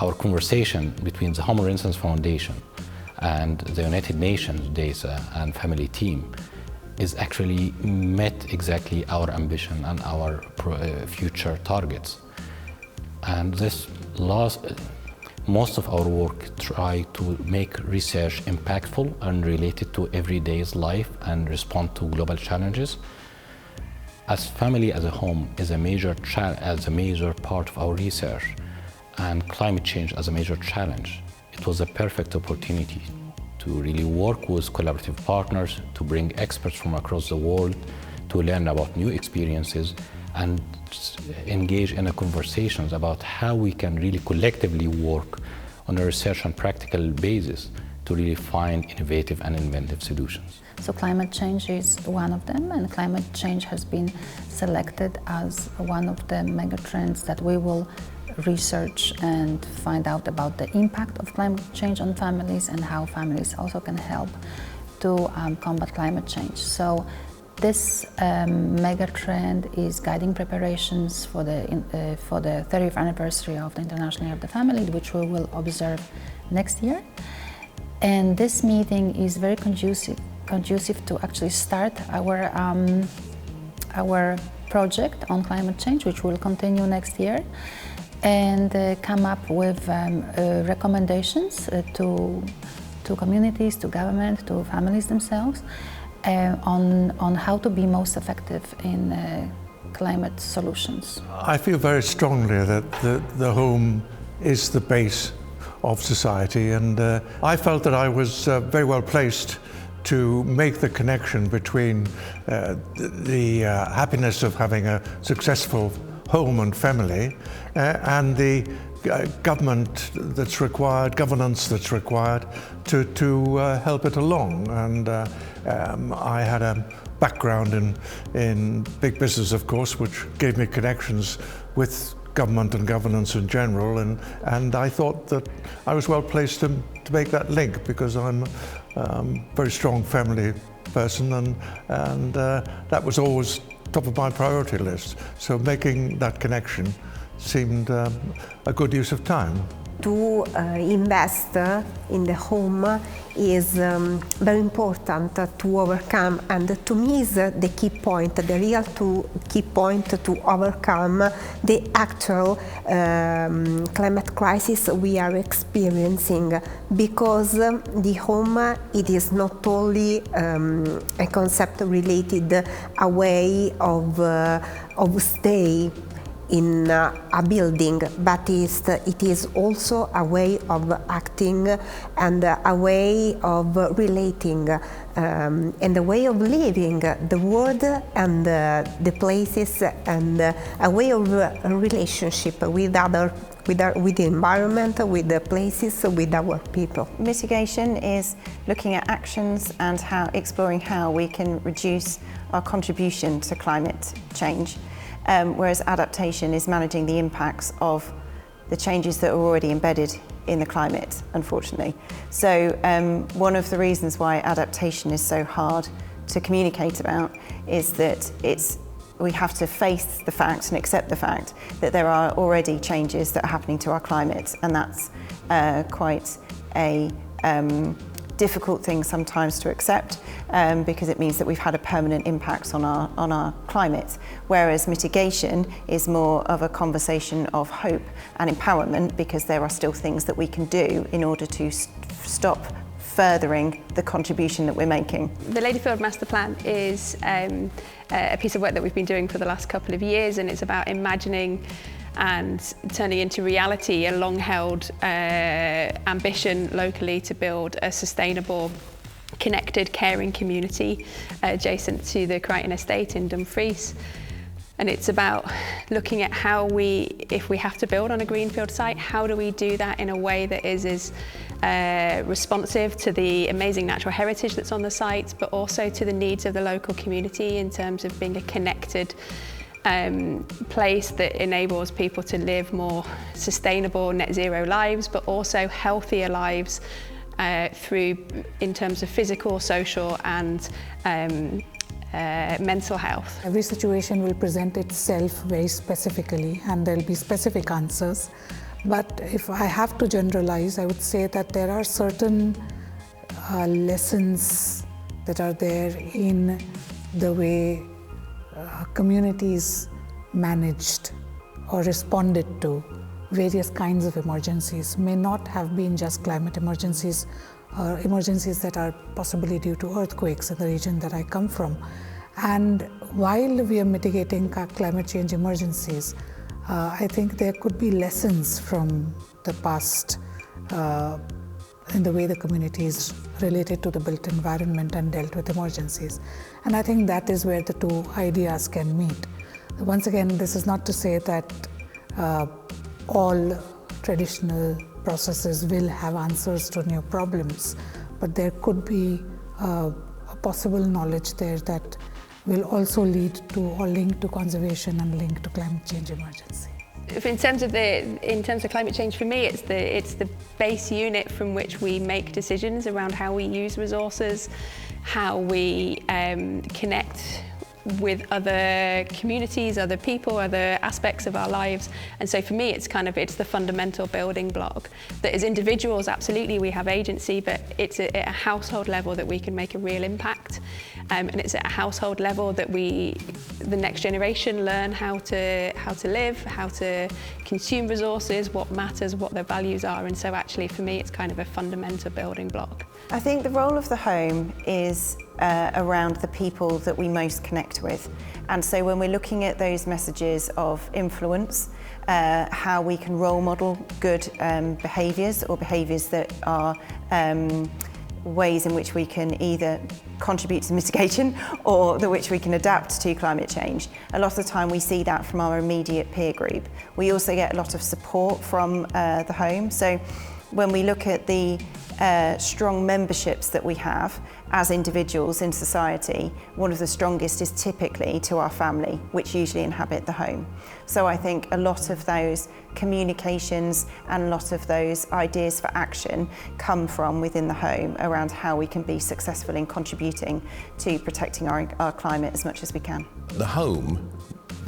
our conversation between the Home Renaissance Foundation and the United Nations Data and Family Team is actually met exactly our ambition and our future targets. And most of our work try to make research impactful and related to everyday's life and respond to global challenges. As family as a home is a major part of our research, and climate change as a major challenge, it was a perfect opportunity to really work with collaborative partners, to bring experts from across the world, to learn about new experiences and engage in conversations about how we can really collectively work on a research and practical basis to really find innovative and inventive solutions. So climate change is one of them, and climate change has been selected as one of the megatrends that we will research and find out about the impact of climate change on families and how families also can help to combat climate change. So this megatrend is guiding preparations for the 30th anniversary of the International Year of the Family, which we will observe next year. And this meeting is very conducive to actually start our project on climate change, which will continue next year, and come up with recommendations to communities, to government, to families themselves, on how to be most effective in climate solutions. I feel very strongly that the home is the base of society, and I felt that I was very well placed to make the connection between the happiness of having a successful home and family and the governance that's required to help it along. And I had a background in big business, of course, which gave me connections with government and governance in general, and I thought that I was well placed to make that link, because I'm a very strong family person, and that was always top of my priority list. So making that connection seemed a good use of time. To invest in the home is very important to overcome, and to me is the key point, the real key point to overcome the actual climate crisis we are experiencing, because the home, it is not only a concept related a way of stay in a building, but it is also a way of acting and a way of relating and a way of living the world and the places, and a way of relationship with the environment, with the places, with our people. Mitigation is looking at actions and exploring how we can reduce our contribution to climate change. Whereas adaptation is managing the impacts of the changes that are already embedded in the climate, unfortunately. So one of the reasons why adaptation is so hard to communicate about is that we have to face the fact and accept the fact that there are already changes that are happening to our climate, and that's quite a difficult thing sometimes to accept, because it means that we've had a permanent impact on our climate, whereas mitigation is more of a conversation of hope and empowerment, because there are still things that we can do in order to stop furthering the contribution that we're making. The Ladyfield Master Plan is a piece of work that we've been doing for the last couple of years, and it's about imagining and turning into reality a long-held ambition locally to build a sustainable, connected, caring community adjacent to the Crichton Estate in Dumfries. And it's about looking at how if we have to build on a greenfield site, how do we do that in a way that is responsive to the amazing natural heritage that's on the site, but also to the needs of the local community in terms of being a connected place that enables people to live more sustainable net zero lives, but also healthier lives in terms of physical, social and mental health. Every situation will present itself very specifically, and there will be specific answers, But if I have to generalize, I would say that there are certain lessons that are there in the way communities managed or responded to various kinds of emergencies. May not have been just climate emergencies, or emergencies that are possibly due to earthquakes in the region that I come from. And while we are mitigating climate change emergencies, I think there could be lessons from the past in the way the communities related to the built environment and dealt with emergencies. And I think that is where the two ideas can meet. Once again, this is not to say that all traditional processes will have answers to new problems, but there could be a possible knowledge there that will also lead to or link to conservation and link to climate change emergency. In terms of climate change, for me, it's the base unit from which we make decisions around how we use resources, how we connect with other communities, other people, other aspects of our lives. And so for me, it's the fundamental building block. That as individuals, absolutely, we have agency, but it's at a household level that we can make a real impact. And it's at a household level that the next generation, learn how to live, how to consume resources, what matters, what their values are. And so actually, for me, it's kind of a fundamental building block. I think the role of the home is around the people that we most connect with. And so when we're looking at those messages of influence, how we can role model good behaviours or behaviours that are ways in which we can either contribute to mitigation or which we can adapt to climate change. A lot of the time we see that from our immediate peer group. We also get a lot of support from the home. So when we look at the strong memberships that we have as individuals in society, one of the strongest is typically to our family, which usually inhabit the home. So I think a lot of those communications and a lot of those ideas for action come from within the home around how we can be successful in contributing to protecting our climate as much as we can. The home,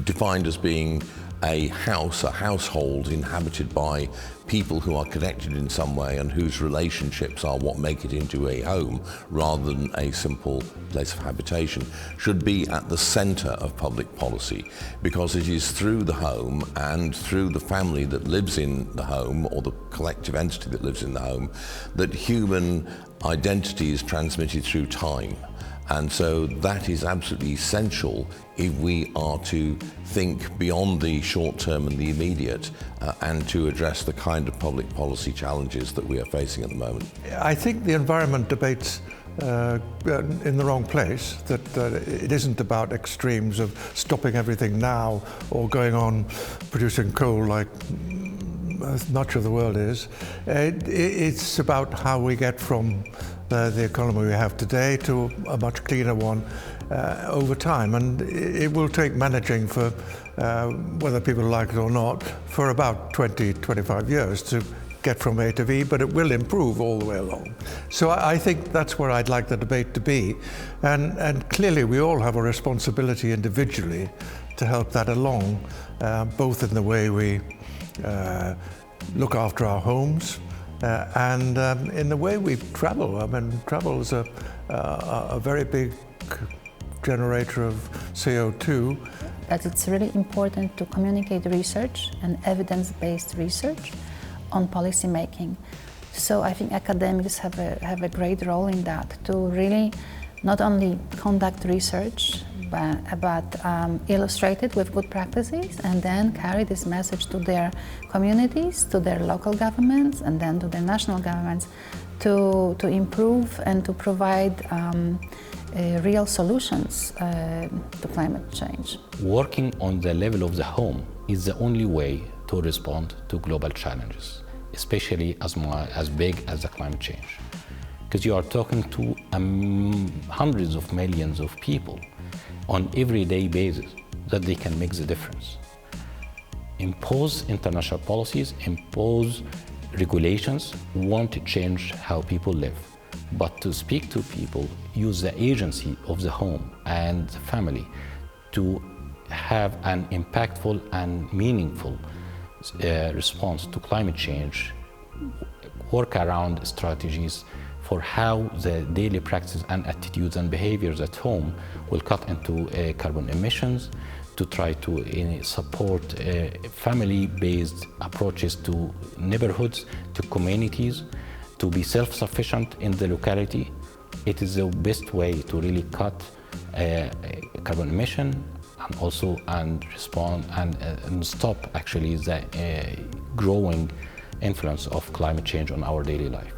defined as being a house, a household inhabited by people who are connected in some way and whose relationships are what make it into a home rather than a simple place of habitation, should be at the centre of public policy, because it is through the home and through the family that lives in the home, or the collective entity that lives in the home, that human identity is transmitted through time. And so that is absolutely essential if we are to think beyond the short term and the immediate and to address the kind of public policy challenges that we are facing at the moment. I think the environment debate's in the wrong place, that it isn't about extremes of stopping everything now or going on producing coal like much of the world is. It's about how we get from the economy we have today to a much cleaner one over time, and it will take managing for, whether people like it or not, for about 20-25 years to get from A to V, but it will improve all the way along. So I think that's where I'd like the debate to be, and clearly we all have a responsibility individually to help that along, both in the way we look after our homes, and in the way we travel. I mean, travel is a very big generator of CO2. But it's really important to communicate research and evidence-based research on policy making. So I think academics have a great role in that, to really not only conduct research, but illustrate it with good practices, and then carry this message to their communities, to their local governments, and then to their national governments to improve and to provide real solutions to climate change. Working on the level of the home is the only way to respond to global challenges, especially as big as the climate change. Because you are talking to hundreds of millions of people on everyday basis that they can make the difference. Impose international policies, impose regulations won't change how people live. But to speak to people, use the agency of the home and the family to have an impactful and meaningful response to climate change, work around strategies for how the daily practices and attitudes and behaviors at home will cut into carbon emissions, to try to support family-based approaches to neighborhoods, to communities, to be self-sufficient in the locality. It is the best way to really cut carbon emission and respond and stop actually the growing influence of climate change on our daily life.